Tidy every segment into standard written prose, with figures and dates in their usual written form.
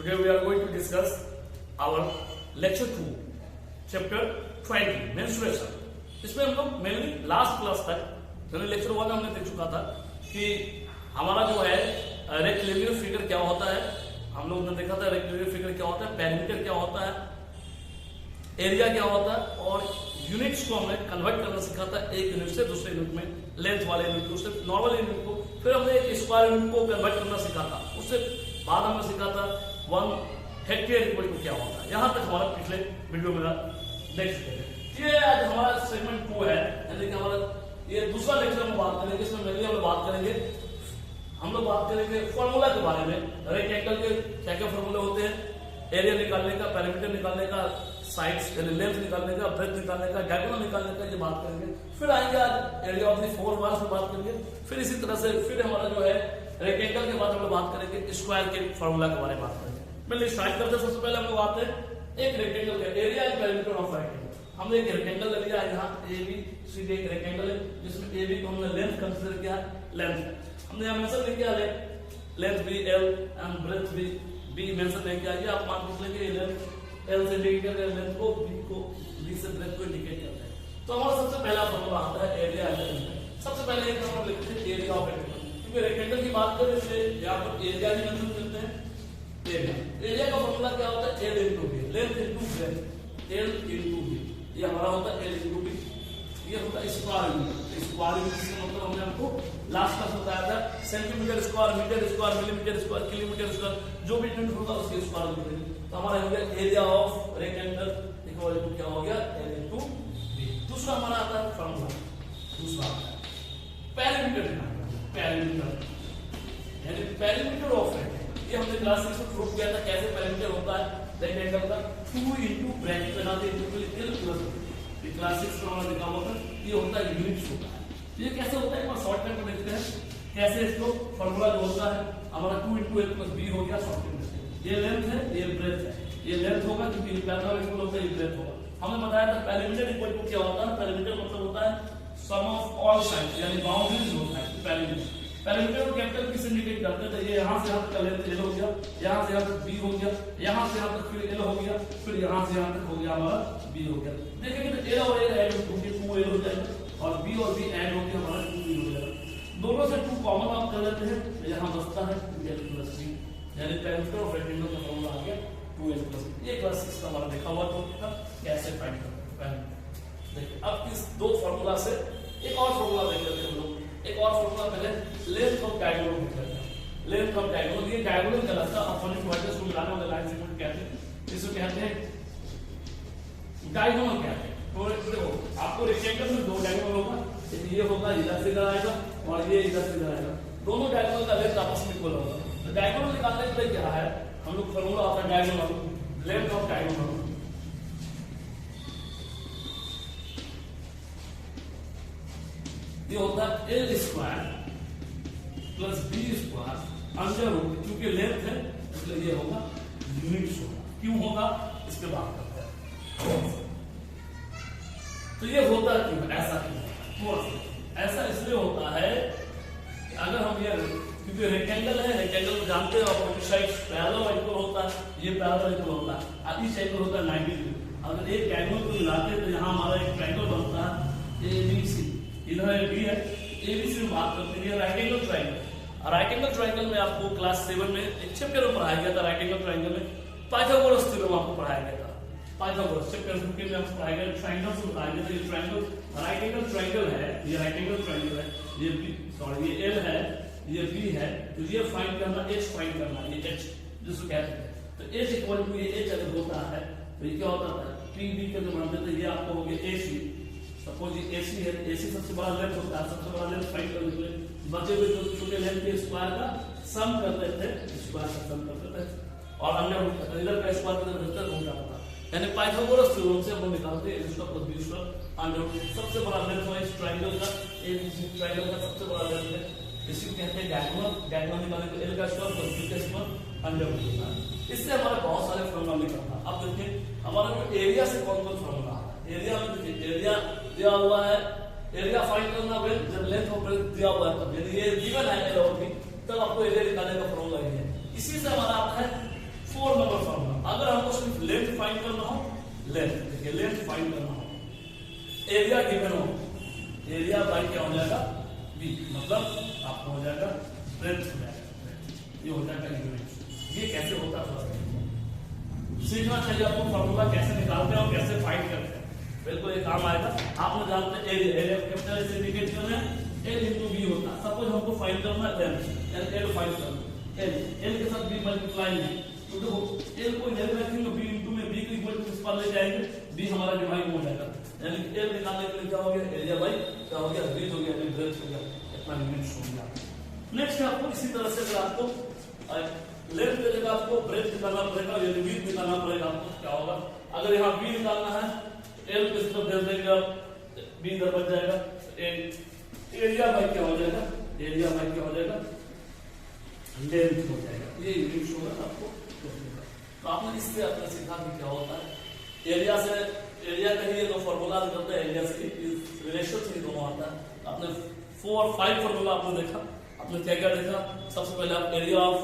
Today we are going to discuss our lecture 2, chapter 20, menstruation. इसमें हम लोग mainly last class तक मैंने लेक्चर 1 हमने देख चुका था कि हमारा जो है रेक्टिलिनियर फिगर क्या होता है। हम लोग ने देखा था रेक्टिलिनियर फिगर क्या होता है, पेरीमीटर क्या होता है, एरिया क्या होता है और यूनिट्स को हमने कन्वर्ट करना सीखा था एक यूनिट से दूसरे यूनिट में, लेंथ वाले यूनिट को, सिर्फ नॉर्मल यूनिट को। फिर हमने एक स्क्वायर यूनिट को कन्वर्ट करना सीखा था। उससे बाद हमने सीखा था 1 हेक्टेयर इक्वल टू क्या होता है। यहाँ तक हमारा पिछले वीडियो में देख चुके हैं। ये आज हमारा सेगमेंट 2 है, यानी कि हमारा ये दूसरा लेक्चर हम बात करेंगे। इसमें मेनली हम लोग बात करेंगे फॉर्मूला के बारे में। रेक्टेंगल के क्या क्या फॉर्मूले होते हैं, एरिया निकालने का, पेरीमीटर निकालने का, साइड्स यानी लेंथ निकालने का, ब्रेथ निकालने का, डायगोनल निकालने का, ये बात करेंगे। फिर आएंगे आज एरिया ऑफ द 4 बार्स में बात करेंगे। फिर इसी तरह से फिर हमारा जो है रेक्टेंगल के बाद हम लोग बात करेंगे स्क्वायर के फॉर्मूला के बारे में बात करेंगे। पहले स्टार्ट करते हैं। सबसे पहले हम लोग आते हैं एक रेक्टेंगल का area and perimeter of rectangle. हमने एक रेक्टेंगल ले लिया, यहाँ ए बी सी एक रेक्टेंगल है जिसमें ए बी को हमने लेंथ कंसीडर किया, लेंथ हमने यहाँ मेंशन नहीं किया, लेंथ भी एल एंड ब्रेथ भी बी मेंशन नहीं किया। ये आप मान लीजिए कि लेंथ एल से इंडिकेट करते हैं, लेंथ को बी से ब्रेथ को इंडिकेट करते हैं। तो हमारा सबसे पहला फॉर्मूला आता है एरिया एंड पेरीमीटर। सबसे पहले एक हम लिखते हैं एरिया ऑफ रेक्टेंगल, क्योंकि रेक्टेंगल की बात करें इसलिए यहाँ पर एरिया भी मेंशन करते हैं। एरिया का फॉर्मूला क्या होता है, L into B, length into breadth, L into B. ये हमारा होता है एल इंटू बी। ये होता है स्क्वायर यूनिट। स्क्वायर यूनिट से मतलब हमने आपको लास्ट क्लास बताया था centimetre square, metre square, millimetre square, kilometre square, जो भी यूनिट होगा उसके स्क्वायर यूनिट। तो हमारा हो गया area of rectangle equal to क्या हो गया, एल इंटू बी। दूसरा हमारा आता है फॉर्मूला, दूसरा आता है पेरीमीटर। पेरीमीटर यानी पेरीमीटर ऑफ रेक्टेंगल। ये हमने क्लास 6 में प्रूव किया था कैसे पेरीमीटर होता है रेक्टेंगल का। 2 इंटू ब्रैकेट बनाते हैं एल प्लस ये क्लास 6 में हमने देखा होगा। ये होता है यूनिट्स होता है। ये कैसे होता है एक बार शॉर्टकट में देखते हैं कैसे इसको फॉर्मूला जो होता है हमारा 2 इंटू एल प्लस बी हो गया शॉर्टकट में। ये लेंथ है, ये ब्रेथ है। ये लेंथ होगा क्योंकि ये पैरेलल इक्वल होता है, ये ब्रेथ होगा। हमने बताया था पेरीमीटर इक्वल टू क्या होता है, पेरीमीटर मतलब होता है सम ऑफ ऑल साइड्स यानी बाउंड्रीज होता है पेरीमीटर। पेरीमीटर को कैपिटल किस इंडिकेट करते थे, ये यहां से यहां तक का लेंथ एल हो गया, यहां से यहां तक बी हो गया, यहां से यहां तक फिर एल हो गया, फिर यहां से यहां तक हो गया हमारा बी हो गया। देखेंगे तो एल और एल ऐड होकर 2 एल हो जाएगा और बी ऐड होकर हमारा 2 बी हो जाएगा। दोनों से 2 कॉमन आप कर लेते हैं तो यहां बचता है एल प्लस बी, यानी पेरीमीटर ऑफ रेक्टेंगल का फॉर्मूला आ गया 2l प्लस बी। ये क्लास 6 का हमारा देखा हुआ तो कैसे फाइंड करते हैं। देखिए अब इस 2 फार्मूला से एक और फार्मूला देख लेते हैं हम लोग। एक और फार्मूला पहले लेंथ ऑफ डायगोनल देख लेते हैं। लेंथ ऑफ डायगोनल, ये डायगोनल कहलाता है, अपोजिट वर्टेक्स को मिलाने वाले लाइन सेगमेंट कहते हैं। इसको कहते हैं डायगोनल कहते हैं। तो देखो आपको रेक्टेंगल में 2 डायगोनल होगा, ये होगा इधर से इधर आएगा और ये इधर से इधर आएगा। दोनों डायगोनल का लेंथ आपस में इक्वल होगा। तो डायगोनल निकालने के लिए क्या है, हम लोग फार्मूला आता है डायगोनल, लेंथ ऑफ डायगोनल ये होता है L square plus B square under root, क्योंकि लेंथ है इसलिए ये होगा यूनिट्स होगा। क्यों होगा इस पे बात करते हैं। तो ये होता क्यों, ऐसा क्यों, ऐसा इसलिए होता है कि अगर हम ये क्योंकि रेक्टेंगल है, रेक्टेंगल को जानते हो अपोजिट साइड्स पैरेलल इक्वल होता है, ये पैरेलल इक्वल होता है, इस एंगल होता है 90 डिग्री। अगर एक डायगोनल को मिलाते तो यहाँ हमारा एक ट्रायंगल बनता है ABC, इधर बी है, ABC में बात करते हैं right angle triangle. Right angle triangle में आपको क्लास 7 में एक चैप्टर में पढ़ाया गया था। राइट एंगल ट्रायंगल में पाइथागोरस थ्योरम आपको पढ़ाया गया था। पाइथागोरस चैप्टर 15 में आपको पढ़ाया गया, ट्रायंगल से बताया गया था। ये ट्रायंगल राइट एंगल ट्रायंगल है, ये राइट एंगल ट्रायंगल है, ये बी सॉरी ये एल है, ये बी है। तो ये फाइंड करना, एच फाइंड करना, ये एच जिसको कहते हैं। तो एच इक्वल टू ये एच अगर होता है तो ये क्या होता है, पी बी के जो मानते थे ये आपको हो गया AC। सपोज ये AC है, AC सबसे बड़ा लेंथ होता है, सबसे बड़ा लेंथ फाइंड करने के लिए बचे हुए छोटे लेंथ के स्क्वायर का सम करते थे, स्क्वायर का सम करते थे और अंडर रूट इधर का स्क्वायर का इधर रूट आता था। यानी पाइथागोरस थ्योरम से हम निकालते हैं इसका plus B square under root. सबसे बड़ा लेंथ है इस ट्रायंगल का, ABC ट्रायंगल का सबसे बड़ा लेंथ है, इसी को कहते हैं डायगोनल। डायगोनल निकालने को L का स्क्वायर प्लस B का स्क्वायर अंडर रूट होता है। इससे हमारे बहुत सारे फॉर्मूला निकलता है। अब देखिए हमारा जो एरिया से कौन-कौन फॉर्मूला आता है। एरिया में देखिए एरिया दिया हुआ है, एरिया फाइंड करना है जब लेंथ ऑफ ब्रेथ दिया हुआ है, तब यदि ये गिवन है L और B तब आपको एरिया निकालने का फॉर्मूला ये है। इसी से हमारा आता है 4 एरिया गिवन हो, एरिया बाई क्या हो जाएगा बी, मतलब आपको हो जाएगा ब्रेथ हो जाएगा, ये हो जाएगा यूनिट। ये कैसे होता है सीखना चाहिए आपको, फॉर्मूला कैसे निकालते हैं और कैसे फाइंड करते हैं, बिल्कुल ये काम आएगा। आपने जानते हैं एरिया, एरिया कैपिटल से इंडिकेट करना है, एल इंटू बी होता है। सपोज हमको फाइंड करना है एल, एल फाइंड करना है, एल के साथ बी मल्टीप्लाई है, तो देखो एल को इधर रखेंगे, बी इंटू में बी को इक्वल टू इस पर ले जाएंगे, बी हमारा डिवाइड हो जाएगा, यानी एल निकालने के लिए क्या हो गया एरिया बाई क्या हो गया ब्रेथ हो गया, ब्रेथ हो गया, इतना यूनिट हो गया। नेक्स्ट आपको इसी तरह से अगर आपको लेंथ के जगह आपको ब्रेथ निकालना पड़ेगा, यानी विड्थ निकालना पड़ेगा, आपको क्या होगा अगर यहाँ बी निकालना है, एल के तरफ दे देंगे आप, बी इधर बच जाएगा, एरिया बाई क्या हो जाएगा, एरिया बाई क्या हो जाएगा लेंथ हो जाएगा, ये यूनिट होगा आपको। तो आपने इससे आपने सीखा कि क्या होता है एरिया से, एरिया का ही जो फॉर्मूला निकलता है एरिया से रिलेशन से दोनों आता है। आपने 4-5 फॉर्मूला आपने देखा, आपने क्या क्या देखा, सबसे पहले आप एरिया ऑफ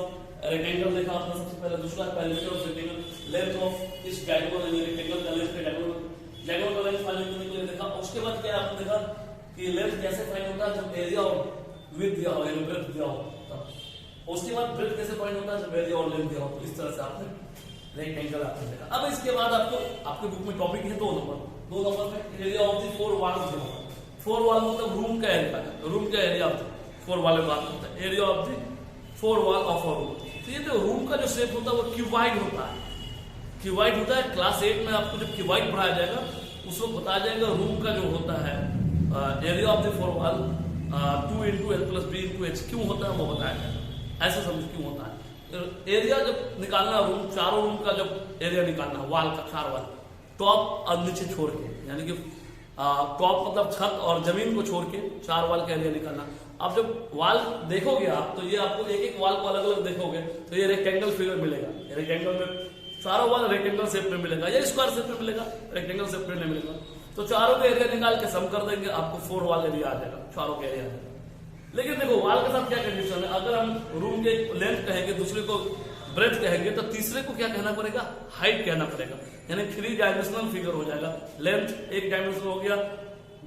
रेक्टेंगल देखा आपने सबसे पहले, दूसरा perimeter of rectangle, length of इस डायगोनल रेक्टेंगल का लेंथ का डायगोनल का लेंथ फाइंड करने के लिए देखा। उसके बाद क्या आपने देखा कि लेंथ कैसे फाइंड होता है जब एरिया और विड्थ दिया हो, यानी ब्रेथ दिया हो तब। उसके बाद ब्रेथ कैसे फाइंड होता है जब एरिया और लेंथ दिया हो। तो इस तरह से आपने रेक्टेंगल आपने देखा। अब इसके बाद आपको आपके बुक में टॉपिक है 2 नंबर में एरिया ऑफ द 4 वॉल्स दिया होगा। 4 वॉल मतलब रूम का एरिया, रूम का एरिया 4 वाले बात होता है, area of the 4 wall of a room. तो ये जो रूम का जो शेप होता है वो क्यूबाइड होता है, क्यूबाइड होता है। क्लास 8 में आपको जब क्यूबाइड पढ़ाया जाएगा उस वक्त बताया जाएगा रूम का जो होता है area of the 4 wall 2 into L plus B into H क्यों होता है वो बताया जाएगा, ऐसा समझ क्यों होता है। एरिया जब निकालना रूम, चारों रूम का जब एरिया निकालना वॉल का 4 वॉल, टॉप और नीचे छोड़ के, यानी कि टॉप मतलब छत और जमीन को छोड़ के 4 वॉल का एरिया निकालना। अब जब वॉल देखोगे आप तो ये आपको एक एक वॉल को अलग अलग देखोगे तो ये रेक्टेंगल फिगर मिलेगा, रेक्टेंगल में चारों वॉल रेक्टेंगल शेप में मिलेगा या स्क्वायर शेप में मिलेगा, रेक्टेंगल शेप में नहीं मिलेगा। तो चारों का एरिया निकाल के सम कर देंगे आपको 4 वॉल एरिया आ जाएगा, चारों का एरिया आ जाएगा। लेकिन देखो वॉल के साथ क्या कंडीशन है, अगर हम रूम के लेंथ कहेंगे, दूसरे को ब्रेथ कहेंगे, तो तीसरे को क्या कहना पड़ेगा हाइट कहना पड़ेगा, यानी 3 डायमेंशनल फिगर हो जाएगा। लेंथ 1 डायमेंशनल हो गया,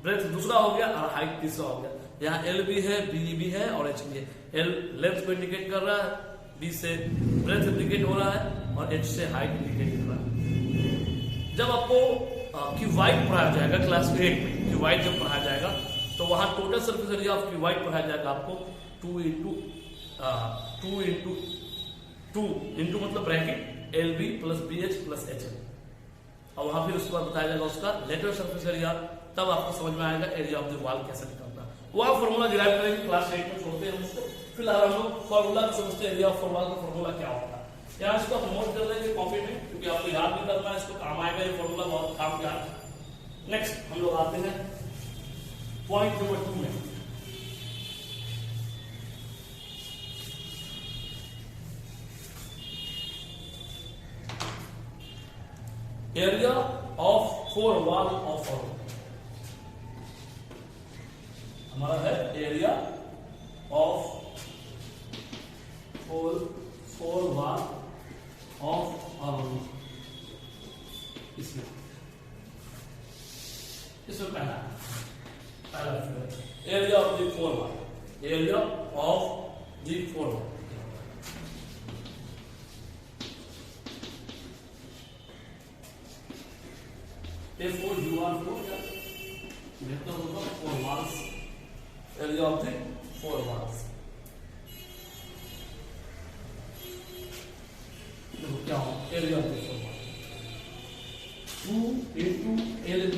ब्रेथ दूसरा हो गया और हाइट तीसरा हो गया। यहाँ एल भी है, बी भी है और एच भी है। एल लेंथ को इंडिकेट कर रहा है, बी से ब्रेथ इंडिकेट हो रहा है और एच से हाइट इंडिकेट कर रहा है। जब आपको क्यूबाइड पढ़ाया जाएगा क्लास 8 में, क्यूबाइड जब पढ़ाया जाएगा तो वहां total surface area of cuboid पढ़ाया जाएगा आपको 2 into मतलब bracket L B plus B H plus H L, और वहां फिर उसके बाद बताया जाएगा उसका लेटर सरफेस एरिया। तब आपको समझ में आएगा एरिया ऑफ द वॉल कैसे निकलता है। वह फॉर्मूला डिराइव करेंगे क्लास 8 में, छोड़ते हैं उसको। फिलहाल हम लोग फॉर्मूला समझते हैं, एरिया ऑफ वॉल का फॉर्मूला क्या होता है। यहाँ इसको आप नोट कर लेंगे कॉपी में, क्योंकि आपको याद नहीं करना है, इसको काम आएगा ये फॉर्मूला, बहुत काम का। नेक्स्ट हम लोग आते हैं पॉइंट नंबर 2 में। Area of 4 wall of a room हमारा है area of 4 wall of a room. इसमें पहला area of the 4 wall, area of the 4 wall. Therefore, you are 4 vector होगा 4 walls, area of the 4 walls। देखो क्या हो area of the 4 walls 2 into LB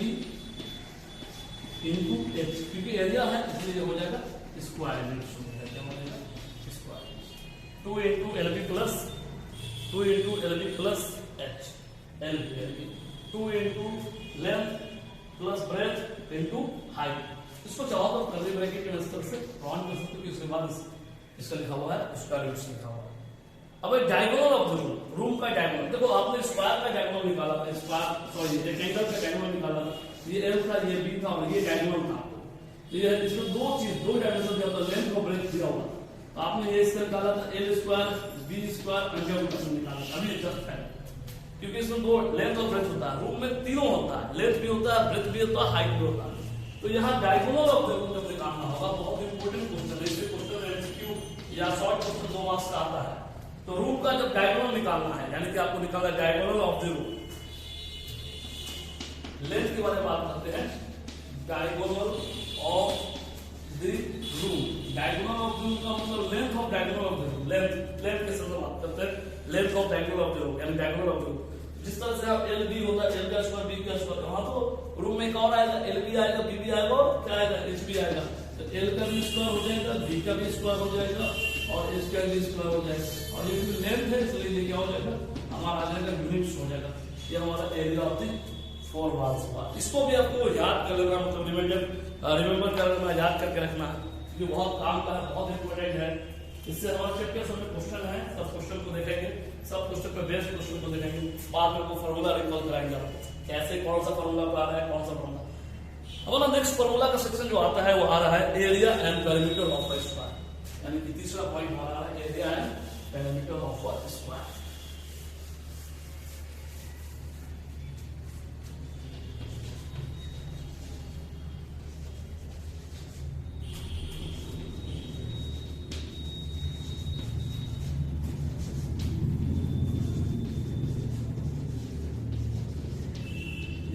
into H, क्योंकि area है इसलिए हो जाएगा स्क्वायर यूनिट, क्या हो जाएगा square 2 into LB plus 2 into LB plus H, LB 2 into length plus breadth into height. इसको चाहो तो कर्ली ब्रैकेट के मदद से राउंड कर सकते हो, उसके बाद इसका लिखा हुआ है, उसका रूट्स लिखा हुआ है। अब diagonal of the room, room का डायगोनल देखो, आपने स्क्वायर का डायगोनल निकाला था, स्क्वायर सॉरी रेक्टेंगल का डायगोनल निकाला था, ये एल था, ये बी था और ये डायगोनल था। ये इसमें दो डायमेंशन दिया होता, लेंथ और ब्रेथ दिया हुआ। तो आपने ये इसका निकाला था L square B square under root निकाला, अभी जस्ट है क्योंकि इसमें दो लेंथ और ब्रेथ होता है, रूम में तीनों होता है, लेंथ भी होता है, ब्रेथ भी होता है, हाइट भी होता है। तो यहाँ डायगोनल ऑफ द रूम जब निकालना होगा, बहुत इंपॉर्टेंट क्वेश्चन है, इससे क्वेश्चन एमसीक्यू या शॉर्ट क्वेश्चन 2 मार्क्स का आता है। तो रूम का जब डायगोनल निकालना है, यानी कि आपको निकालना है diagonal of the room. Length के बारे में बात करते हैं, diagonal of the room. Diagonal of the room का मतलब length of diagonal of the room. Length के संदर्भ में बात करते हैं, length of diagonal of the room, यानी डायगोनल ऑफ द रूम। जिस तरह से आप एल बी होता है, एल का स्क्वायर बी का स्क्वायर, वहां तो रूम में कौन आएगा, एल बी आएगा, बी बी आएगा और क्या आएगा, एच बी आएगा। तो एल का भी स्क्वायर हो जाएगा, बी का भी स्क्वायर हो जाएगा और एच का भी स्क्वायर हो जाएगा। और ये लेंथ है, इसलिए ये क्या हो जाएगा, हमारा आ जाएगा यूनिट्स हो जाएगा। ये हमारा एरिया ऑफ द 4 वॉल्स हुआ। इसको भी आपको याद कर लेना, मतलब रिमेंबर कर लेना, याद करके रखना, क्योंकि बहुत काम का है, बहुत इंपॉर्टेंट है। इससे हमारे चैप्टर में क्वेश्चन है, सब क्वेश्चन को देखेंगे, सब क्वेश्चन पे बेस्ड क्वेश्चन को देखेंगे। बाद में वो फार्मूला रिकॉल कराएंगे आपको, कैसे कौन सा फार्मूला आ रहा है, कौन सा फार्मूला। हमारा नेक्स्ट फार्मूला का सेक्शन जो आता है वो आ रहा है area and perimeter of a square, यानी कि तीसरा पॉइंट हमारा है area and perimeter of a square.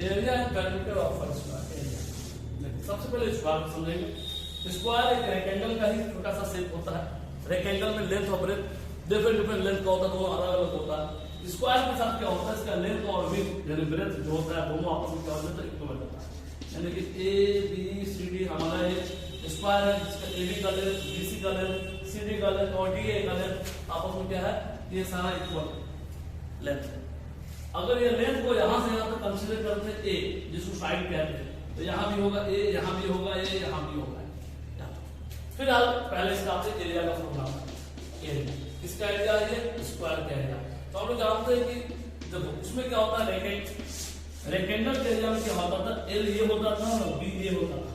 Area and perimeter of a square. Area सबसे पहले स्क्वायर को समझेंगे। स्क्वायर एक रेक्टेंगल का ही छोटा सा शेप होता है। रेक्टेंगल में लेंथ और ब्रेथ डिफरेंट लेंथ का होता है, दोनों अलग अलग होता है। स्क्वायर के साथ क्या होता है, इसका लेंथ और विड्थ यानी ब्रेथ जो होता है, दोनों आपस में क्या हो जाता है, इक्वल होता है। यानी कि ए बी सी डी हमारा एक स्क्वायर है, जिसका ए बी का लेंथ, बी सी का लेंथ, सी डी का लेंथ और डी ए का लेंथ आपस में क्या है, ये सारा इक्वल लेंथ है। अगर ये लेंथ को यहां से यहां तक कंसीडर करते हैं ए, जिसको साइड कहते हैं, तो यहां भी होगा ए, यहां भी होगा ए, यहां भी होगा। फिलहाल पहले इसका आपसे एरिया का फॉर्मूला एरिया, इसका एरिया है स्क्वायर का एरिया। तो हम लोग जानते हैं कि जब उसमें क्या होता है, रेक्टेंगल के एरिया में क्या होता था, एल ये होता था और बी ये होता था।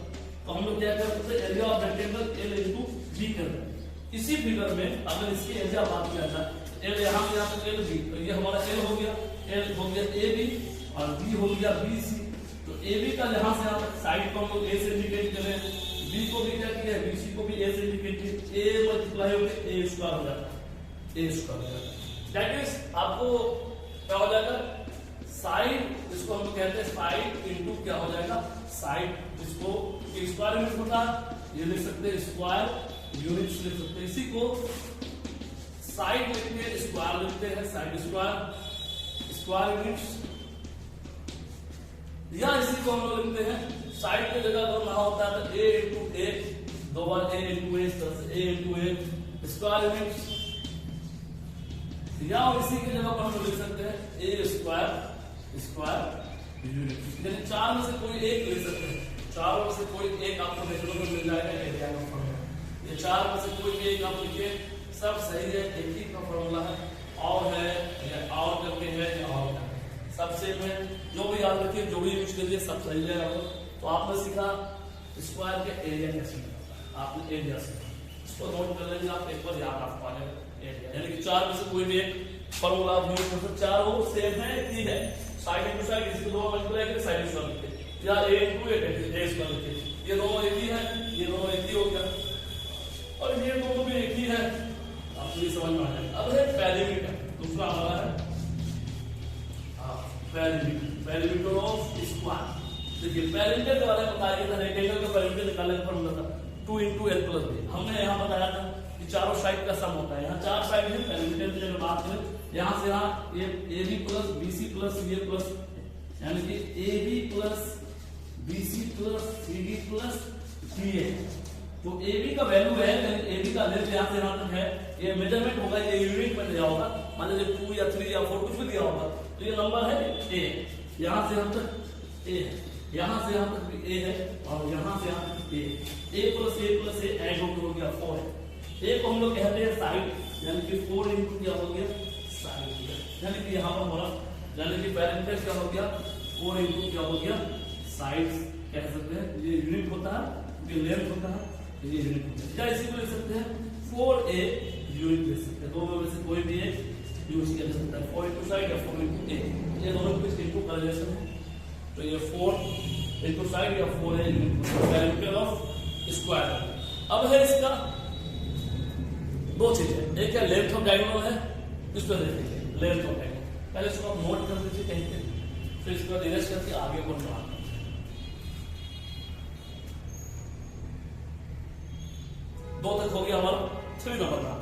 तो हम लोग क्या करते थे, area of rectangle L into B करते हैं। इसी फिगर में अगर इसकी एरिया बात किया जाए, एल यहां से यहां तक एल बी, तो ये हमारा एल हो गया, एल हो गया ए बी और बी हो गया बी सी। तो ए बी का यहां से यहां तक साइड को हम लोग ए से इंडिकेट करें, बी को भी क्या किया, बी सी को भी ए से इंडिकेट किया, ए मल्टीप्लाई होकर ए स्क्वायर हो जाता है, ए स्क्वायर हो जाता है। दैट इज आपको क्या हो जाएगा, साइड, इसको हम लोग कहते हैं साइड इनटू क्या हो जाएगा, साइड, जिसको स्क्वायर यूनिट होता है, ये लिख सकते हैं स्क्वायर यूनिट्स लिख सकते हैं। इसी को साइड लिख के स्क्वायर लिखते हैं, साइड स्क्वायर स्क्वायर यूनिट्स, या इसी को हम लोग लिखते हैं साइड की जगह अगर ना होता है तो ए इंटू ए, दो बार ए इंटू ए इंटू ए स्क्वायर यूनिट्स, या इसी की जगह पर हम लिख सकते हैं ए स्क्वायर स्क्वायर यूनिट। यानी चार में से कोई एक ले सकते हैं, चारों में से कोई एक आपको देखने को मिल जाएगा एरिया का फॉर्मूला। ये चार में से कोई एक आप लिखिए, सब सही है, एक ही का फॉर्मूला है, और है या और करके है या और करके, सबसे में जो भी याद रखिए, जो भी यूज करिए सब सही है। तो आपने सीखा स्क्वायर के एरिया कैसे निकालना है, आपने एरिया सीखा, इसको नोट कर लेंगे आप, एक बार याद आप पा लेंगे एरिया। यानी कि चार में से कोई भी एक फॉर्मूला आप यूज कर सकते, चार वो सेम है, एक ही है, साइड इनटू साइड, इसको दो मल्टीप्लाई करके साइड स्क्वायर लिखिए, या ए इनटू ए स्क्वायर लिखिए, ये दोनों एक ही है, ये दोनों एक ही हो गया, और ये दोनों भी एक ही है, आपको ये समझ में आ जाएगा। अब है पेरीमीटर, दूसरा हमारा है पेरीमीटर ऑफ स्क्वायर। देखिए पेरीमीटर के बारे में बताया था, रेक्टेंगल का पेरीमीटर निकालने का फॉर्मूला था 2 × l + b। हमने यहाँ बताया था कि चारों साइड का सम होता है, यहाँ चार साइड है, पेरीमीटर की जगह बात करें, यहाँ से यहाँ ये AB + BC + CA प्लस, यानी कि AB + BC + CD + DA। तो AB का वैल्यू है, AB का लेंथ यहाँ से यहाँ तक है, ये मेजरमेंट होगा, ये यूनिट में दिया होगा, मान लीजिए 2 या 3 या 4 कुछ भी दिया होगा, तो ये नंबर है A, यहाँ से यहाँ तक A है, यहाँ से यहाँ तक भी A है, और यहाँ से यहाँ तक A + A ऐड हो गया 4 है। A को हम लोग कहते हैं साइड, यानी कि 4 × क्या हो गया, साइड, यानी कि यहाँ पर हमारा, यानी कि पेरीमीटर क्या हो गया, 4 × क्या हो गया, साइड कह सकते हैं। ये यूनिट होता है, ये लेंथ होता है, ये यूनिट होता है, या इसी को लिख सकते हैं 4A यूनिट ले सकते हैं, दोनों में से कोई भी एक यूज किया जा सकता है 4 इंटू साइड या 4 इंटू ए, ये दोनों कुछ इंटू का रिलेशन है। तो ये 4 इंटू साइड या 4 है पेरिमीटर ऑफ स्क्वायर। अब है इसका दो चीजें, एक है लेंथ ऑफ डायगोनल है, इस पर देखिए लेंथ ऑफ डायगोनल, पहले इसको आप नोट कर दीजिए कहीं पे, फिर इसको इरेज करके आगे बढ़ना। दो तक हो गया हमारा 3 नंबर का।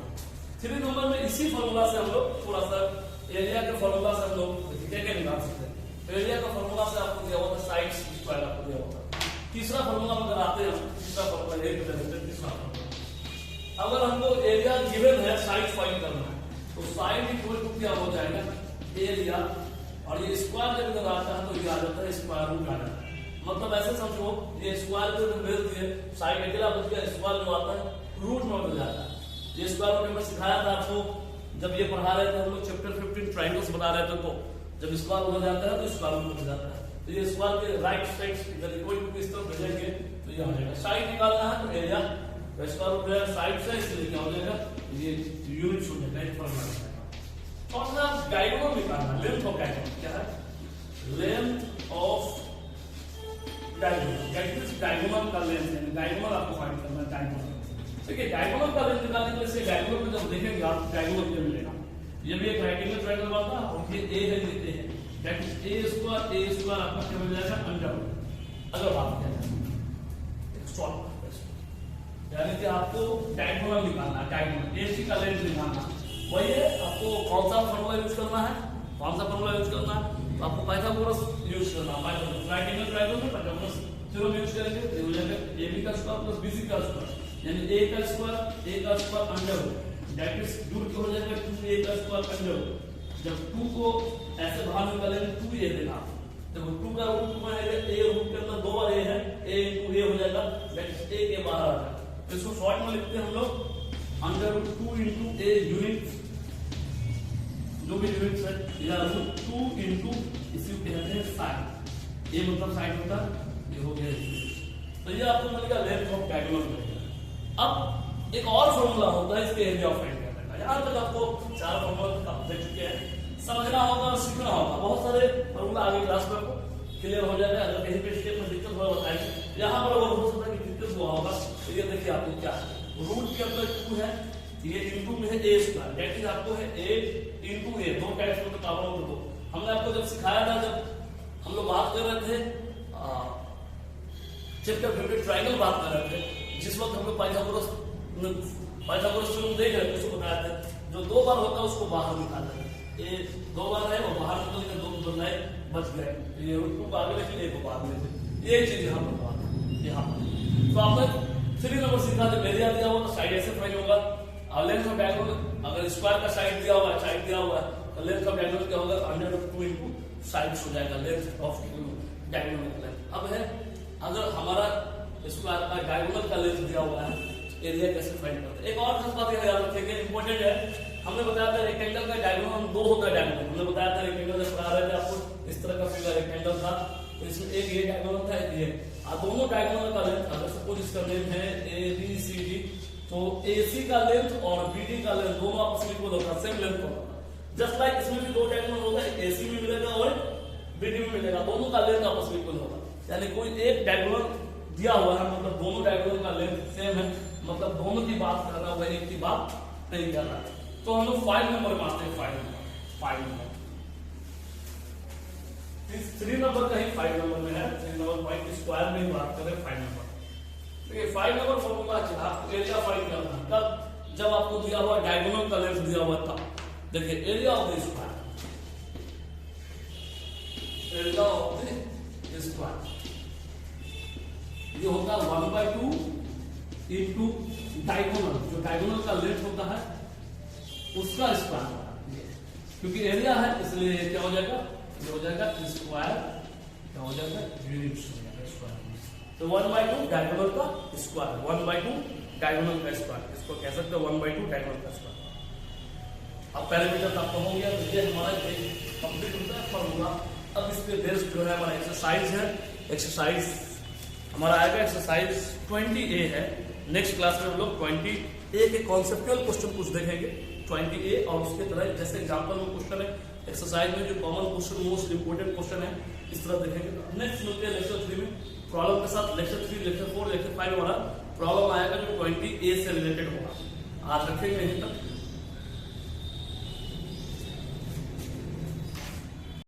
3 नंबर में इसी फॉर्मूला से हम लोग थोड़ा सा एरिया के फॉर्मूला से हम लोग क्या क्या निकाल सकते हैं। एरिया का फॉर्मूला से आपको दिया होता है साइड स्क्वायर आपको दिया होता है। तीसरा फॉर्मूला अगर आते हैं, तीसरा फॉर्मूला ये तीसरा फॉर्मूला, अगर हमको एरिया गिवन है साइड फाइंड करना है तो साइड इक्वल टू क्या हो जाएगा एरिया, और ये स्क्वायर जब अगर आता है तो ये आ जाता है स्क्वायर रूट आ जाता है। मतलब ऐसे समझो ये स्क्वायर को जब भेज दिए साइड अकेला बच गया, स्क्वायर जो आता है रूट में बदल जाता है। ये स्क्वायर रूट में सिखाया था आपको जब ये पढ़ा रहे थे हम लोग चैप्टर 15 ट्रायंगल्स बना रहे थे, तो जब स्क्वायर बदल जाता है तो स्क्वायर रूट बदल जाता है। तो ये स्क्वायर के राइट साइड इधर इक्वल टू इस तरफ भेजेंगे तो ये आ जाएगा। साइड निकालना है तो एरिया स्क्वायर रूट है साइड से, इसलिए क्या हो जाएगा ये यूनिट हो जाएगा, एक फॉर्मूला है। और ना डायगोनल निकालना, लेंथ ऑफ डायगोनल क्या है, लेंथ ऑफ डायगोनल, डायगोनल का लेंथ है, डायगोनल आपको फाइंड करना है। डायगोनल देखिए डायगोनल का लेंथ निकालने के लिए से डायगोनल को जब देखेंगे आप डायगोनल क्या मिलेगा, ये भी एक रेक्टेंगल ट्रायंगल बनता है और ये ए है ये है, दैट इज ए स्क्वायर आपका क्या मिल जाएगा अंडर रूट। अगर बात करें शॉर्ट यानी कि आपको डायगोनल निकालना है, डायगोनल एसी का लेंथ निकालना वही है। आपको कौन सा फॉर्मूला यूज करना है, कौन सा फॉर्मूला यूज करना है, तो आपको पाइथागोरस यूज करना है। पाइथागोरस रेक्टेंगल ट्रायंगल में पाइथागोरस थ्योरम यूज करेंगे तो हो जाएगा ab का स्क्वायर प्लस bc का स्क्वायर, यानी a का square under root, that is root हो जाएगा 2a का स्क्वायर अंडर रूट। जब 2 को ऐसे बाहर निकालेंगे 2a देना, जब 2 का रूट बनेगा a रूट के अंदर 2 बार a है, a into a हो जाएगा, दैट इज a के बाहर आ जाएगा। तो इसको शॉर्ट में लिखते हैं हम लोग under root 2 into a unit, जो भी यूनिट है या रूट 2 into इसी को कहते हैं साइड, ये मतलब साइड होता है, ये हो गया। तो ये आपको मिलेगा लेंथ ऑफ डायगोनल मिलेगा। अब एक और फॉर्मूला होता है इसके एरिया ऑफ फाइंड करने का। यहाँ तक आपको 4 फॉर्मूला आप देख चुके हैं, समझना होगा और सीखना होगा। बहुत सारे फॉर्मूला आगे क्लास में क्लियर हो जाएगा, अगर कहीं पे स्टेप में दिक्कत हुआ बताएंगे। यहाँ पर अगर हो सकता है कि दिक्कत हुआ होगा तो ये देखिए आपको क्या है, रूट के अंदर 2 है, ये इनटू में है a स्क्वायर, दैट इज आपको है a इनटू a, दो टाइप्स के पावर ऑफ 2। हमने आपको जब सिखाया था, जब हम लोग बात कर रहे थे चैप्टर 15 ट्रायंगल बात कर रहे थे, जिस वक्त हम लोग पाइथागोरस थ्योरम देख रहे थे, उसको बताया था जो 2 बार होता है उसको बाहर निकालना है। ये 2 बार है और बाहर निकल के 2 बनाए बच गए, ये रूट 2 को आगे लेके a को बाद में, ये चीज यहाँ पर बात है। यहाँ पर तो आपने 3 नंबर सीखा था, एरिया दिया हुआ तो साइड ऐसे फाइंड होगा, और लेंथ ऑफ डायगोनल अगर स्क्वायर का साइड दिया हुआ है, साइड दिया हुआ है तो लेंथ ऑफ डायगोनल क्या होगा अंडर रूट 2 इनटू साइड्स हो जाएगा, लेंथ ऑफ डायगोनल का लेंथ। अब है अगर हमारा स्क्वायर का डायगोनल का लेंथ दिया हुआ है, एरिया कैसे फाइंड करते हैं। एक और खास बात याद रखिएगा, इंपॉर्टेंट है, हमने बताया था रेक्टेंगल का डायगोनल 2 होता है। डायगोनल हमने बताया था रेक्टेंगल जब पढ़ा रहे थे आपको, इस तरह का फिगर रेक्टेंगल था, तो इसमें एक ये डायगोनल था, एक ये, और दोनों डायगोनल का लेंथ अगर सपोज इसका लेंथ है ABCD, तो AC का लेंथ और BD का लेंथ दोनों आपस में इक्वल होगा, सेम लेंथ होगा। जस्ट लाइक इसमें भी 2 डायगोनल होगा, AC में मिलेगा और BD में मिलेगा, दोनों का लेंथ आपस में इक्वल होगा। यानी कोई एक डायगोनल दिया हुआ है, मतलब दोनों डायगोनल का लेंथ सेम है, मतलब दोनों की बात कर रहा है, एक की बात नहीं कर रहा है। तो हम लोग 5 नंबर में आते हैं, 5 नंबर 3 नंबर का ही 5 नंबर में है, 3 नंबर पॉइंट स्क्वायर में ही बात करें 5 नंबर। देखिए 5 नंबर फॉर्मूला आपको एरिया फाइंड करना है, तब जब आपको दिया हुआ डायगोनल का लेंथ दिया हुआ था। देखिए area of the square, area of the square ये होता है 1/2 इनटू डायगोनल, जो डायगोनल का लेंथ होता है उसका स्क्वायर, क्योंकि एरिया है इसलिए क्या हो जाएगा, ये हो जाएगा स्क्वायर, क्या हो जाएगा यूनिट्स हो जाएगा स्क्वायर। तो 1/2 डायगोनल का स्क्वायर, 1/2 डायगोनल का स्क्वायर, इसको कह सकते हो 1/2 डायगोनल का स्क्वायर। अब पैरामीटर आपको हो गया, तो ये हमारा कंप्लीट होता है फॉर्मूला। अब इस पे बेस्ड जो है हमारा एक्सरसाइज है, एक्सरसाइज हमारा आएगा एक्सरसाइज 20A है। नेक्स्ट क्लास में हम लोग 20A के कॉन्सेप्चुअल क्वेश्चन कुछ देखेंगे। 20A और उसके तरह जैसे एग्जांपल में क्वेश्चन है, एक्सरसाइज में जो common question most important question है इस तरह देखेंगे। नेक्स्ट मिलते हैं लेक्चर 3 में प्रॉब्लम के साथ। लेक्चर 3, लेक्चर 4, लेक्चर 5 वाला प्रॉब्लम आएगा जो 20A से रिलेटेड होगा। आज रखेंगे यहीं तक।